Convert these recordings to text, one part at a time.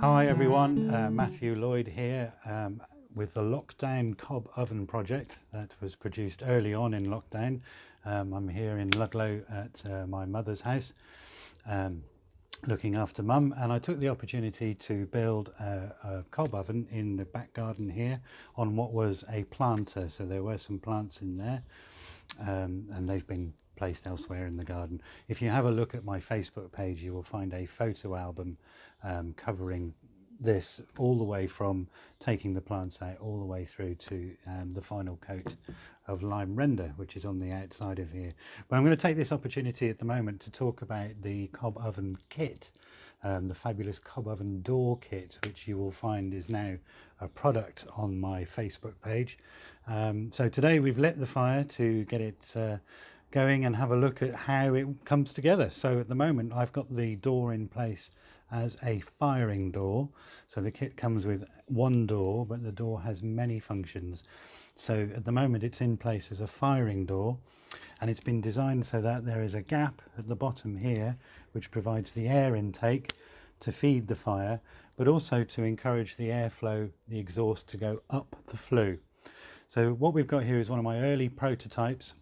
Hi everyone, Matthew Lloyd here with the Lockdown Cob Oven project that was produced early on in lockdown. I'm here in Ludlow at my mother's house looking after mum, and I took the opportunity to build a cob oven in the back garden here on what was a planter. So there were some plants in there and they've been placed elsewhere in the garden. If you have a look at my Facebook page, you will find a photo album covering this all the way from taking the plants out all the way through to the final coat of lime render, which is on the outside of here. But I'm going to take this opportunity at the moment to talk about the cob oven kit, the fabulous cob oven door kit, which you will find is now a product on my Facebook page. So today we've lit the fire to get it going and have a look at how it comes together. So at the moment I've got the door in place as a firing door. So the kit comes with one door, but the door has many functions. So at the moment it's in place as a firing door, and it's been designed so that there is a gap at the bottom here which provides the air intake to feed the fire, but also to encourage the airflow, the exhaust, to go up the flue. So what we've got here is one of my early prototypes.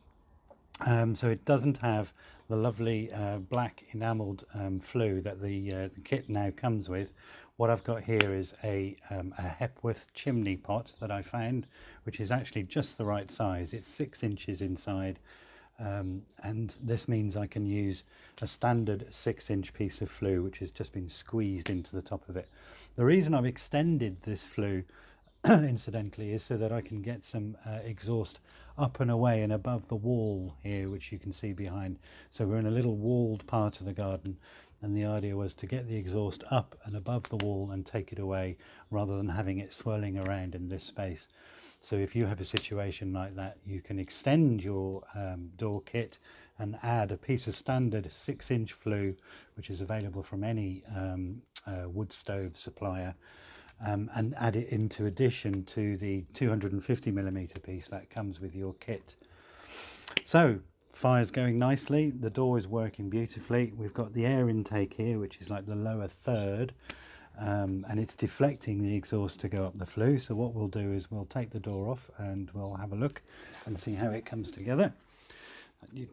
So it doesn't have the lovely black enameled flue that the kit now comes with. What I've got here is a Hepworth chimney pot that I found, which is actually just the right size. It's 6 inches inside, and this means I can use a standard 6-inch piece of flue, which has just been squeezed into the top of it. The reason I've extended this flue incidentally is so that I can get some exhaust up and away and above the wall here, which you can see behind. So we're in a little walled part of the garden, and the idea was to get the exhaust up and above the wall and take it away rather than having it swirling around in this space. So if you have a situation like that, you can extend your door kit and add a piece of standard 6-inch flue, which is available from any wood stove supplier, and add it into addition to the 250mm piece that comes with your kit. So fire's going nicely, the door is working beautifully. We've got the air intake here, which is like the lower third, and it's deflecting the exhaust to go up the flue. So what we'll do is we'll take the door off and we'll have a look and see how it comes together.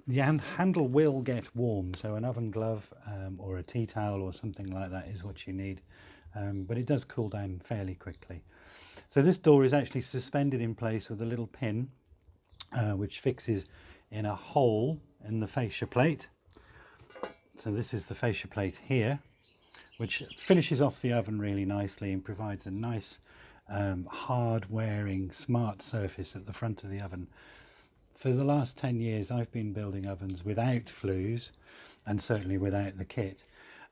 The handle will get warm, so an oven glove or a tea towel or something like that is what you need. But it does cool down fairly quickly. So this door is actually suspended in place with a little pin which fixes in a hole in the fascia plate. So this is the fascia plate here, which finishes off the oven really nicely and provides a nice hard wearing smart surface at the front of the oven. For the last 10 years I've been building ovens without flues, and certainly without the kit.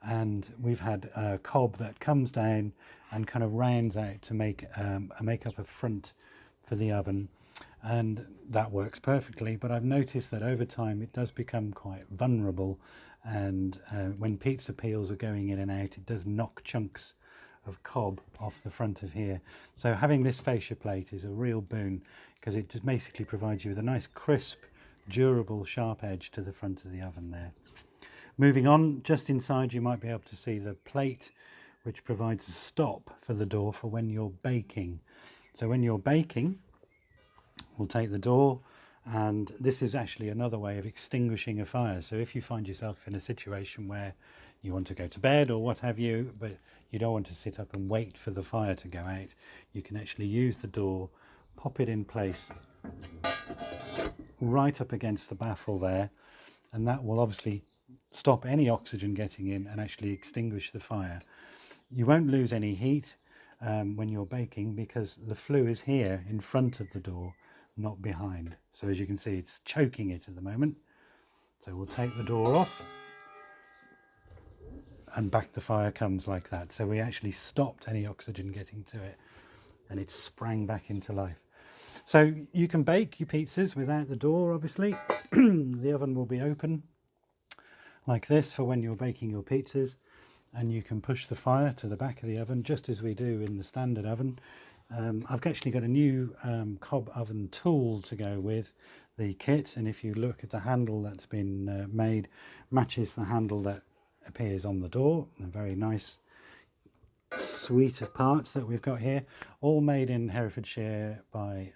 And we've had a cob that comes down and kind of rounds out to make up a front for the oven, and that works perfectly. But I've noticed that over time it does become quite vulnerable, and when pizza peels are going in and out, it does knock chunks of cob off the front of here. So having this fascia plate is a real boon, because it just basically provides you with a nice crisp, durable, sharp edge to the front of the oven there. Moving on, just inside you might be able to see the plate which provides a stop for the door for when you're baking. So when you're baking, we'll take the door, and this is actually another way of extinguishing a fire. So if you find yourself in a situation where you want to go to bed or what have you, but you don't want to sit up and wait for the fire to go out, you can actually use the door, pop it in place right up against the baffle there, and that will obviously stop any oxygen getting in and actually extinguish the fire. You won't lose any heat when you're baking, because the flue is here in front of the door, not behind. So as you can see, it's choking it at the moment. So we'll take the door off, and back the fire comes like that. So we actually stopped any oxygen getting to it, and it sprang back into life. So you can bake your pizzas without the door, obviously. The oven will be open like this for when you're baking your pizzas, and you can push the fire to the back of the oven just as we do in the standard oven. I've actually got a new cob oven tool to go with the kit, and if you look at the handle that's been made, matches the handle that appears on the door. A very nice suite of parts that we've got here, all made in Herefordshire by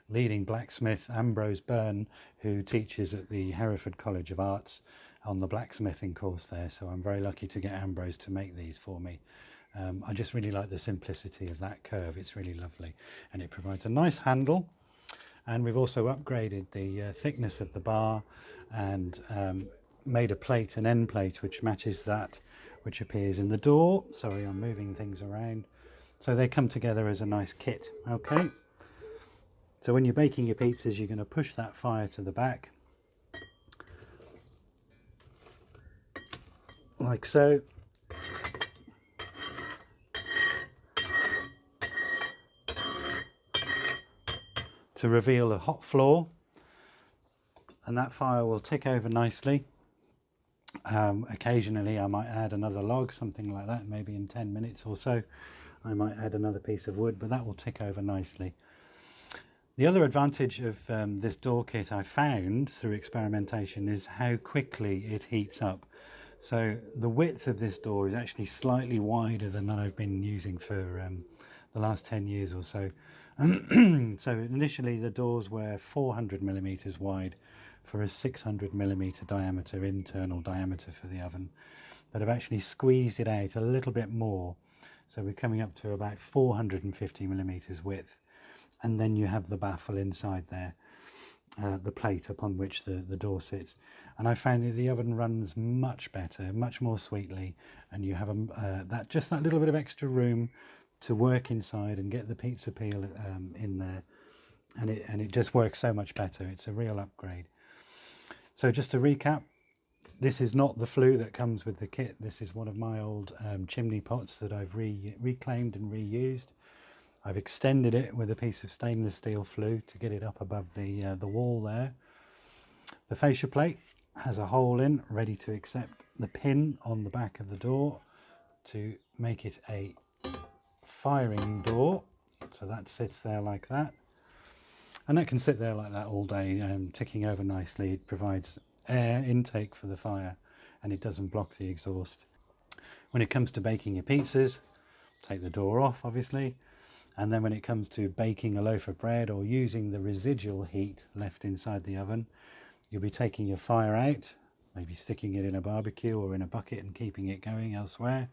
leading blacksmith Ambrose Byrne, who teaches at the Hereford College of Arts on the blacksmithing course there. So I'm very lucky to get Ambrose to make these for me. I just really like the simplicity of that curve. It's really lovely, and it provides a nice handle. And we've also upgraded the thickness of the bar and made a plate, an end plate, which matches that which appears in the door. Sorry, I'm moving things around. So they come together as a nice kit. Okay. So when you're baking your pizzas, you're going to push that fire to the back, like so. To reveal a hot floor, and that fire will tick over nicely. Occasionally I might add another log, something like that, maybe in 10 minutes or so I might add another piece of wood, but that will tick over nicely. The other advantage of this door kit I found through experimentation is how quickly it heats up. So the width of this door is actually slightly wider than I've been using for the last 10 years or so. So initially the doors were 400 millimeters wide for a 600 millimeter diameter, internal diameter for the oven, but I've actually squeezed it out a little bit more, so we're coming up to about 450 millimeters width. And then you have the baffle inside there, the plate upon which the door sits, and I found that the oven runs much better, much more sweetly, and you have just that little bit of extra room to work inside and get the pizza peel in there, and it just works so much better. It's a real upgrade. So just to recap, this is not the flue that comes with the kit. This is one of my old chimney pots that I've reclaimed and reused. I've extended it with a piece of stainless steel flue to get it up above the wall there. The fascia plate has a hole in, ready to accept the pin on the back of the door to make it a firing door. So that sits there like that, and that can sit there like that all day, ticking over nicely. It provides air intake for the fire, and it doesn't block the exhaust. When it comes to baking your pizzas, take the door off obviously, and then when it comes to baking a loaf of bread or using the residual heat left inside the oven, you'll be taking your fire out, maybe sticking it in a barbecue or in a bucket and keeping it going elsewhere,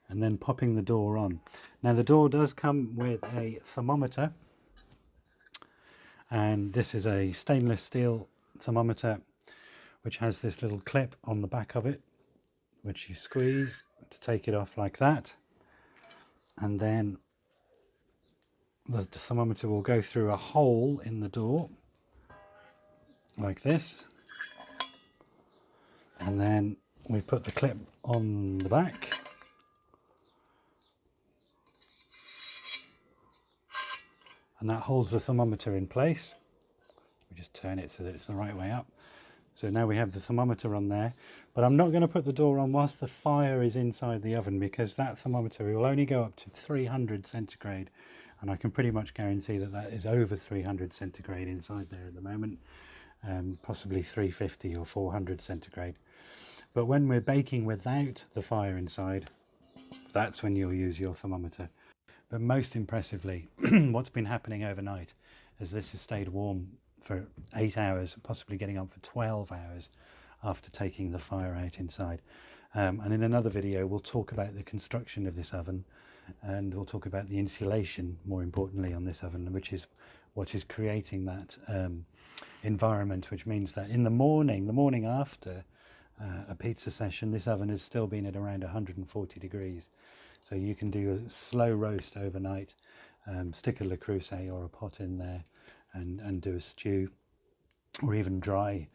and then popping the door on. Now the door does come with a thermometer, and this is a stainless steel thermometer which has this little clip on the back of it which you squeeze to take it off like that, and then the thermometer will go through a hole in the door like this, and then we put the clip on the back, and that holds the thermometer in place. We just turn it so that it's the right way up. So now we have the thermometer on there, but I'm not going to put the door on whilst the fire is inside the oven, because that thermometer will only go up to 300 centigrade, and I can pretty much guarantee that that is over 300 centigrade inside there at the moment, possibly 350 or 400 centigrade. But when we're baking without the fire inside, that's when you'll use your thermometer. But most impressively, what's been happening overnight is this has stayed warm for 8 hours, possibly getting on for 12 hours after taking the fire out inside. And in another video we'll talk about the construction of this oven, and we'll talk about the insulation, more importantly, on this oven, which is what is creating that environment, which means that in the morning after a pizza session, this oven has still been at around 140 degrees. So you can do a slow roast overnight, stick a Le Creuset or a pot in there and do a stew, or even dry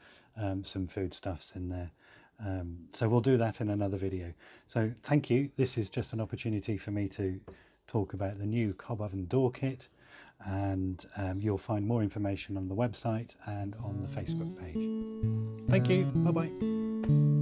some foodstuffs in there. So we'll do that in another video. So thank you. This is just an opportunity for me to talk about the new Cobb oven door kit, and you'll find more information on the website and on the Facebook page. Thank you. Bye bye.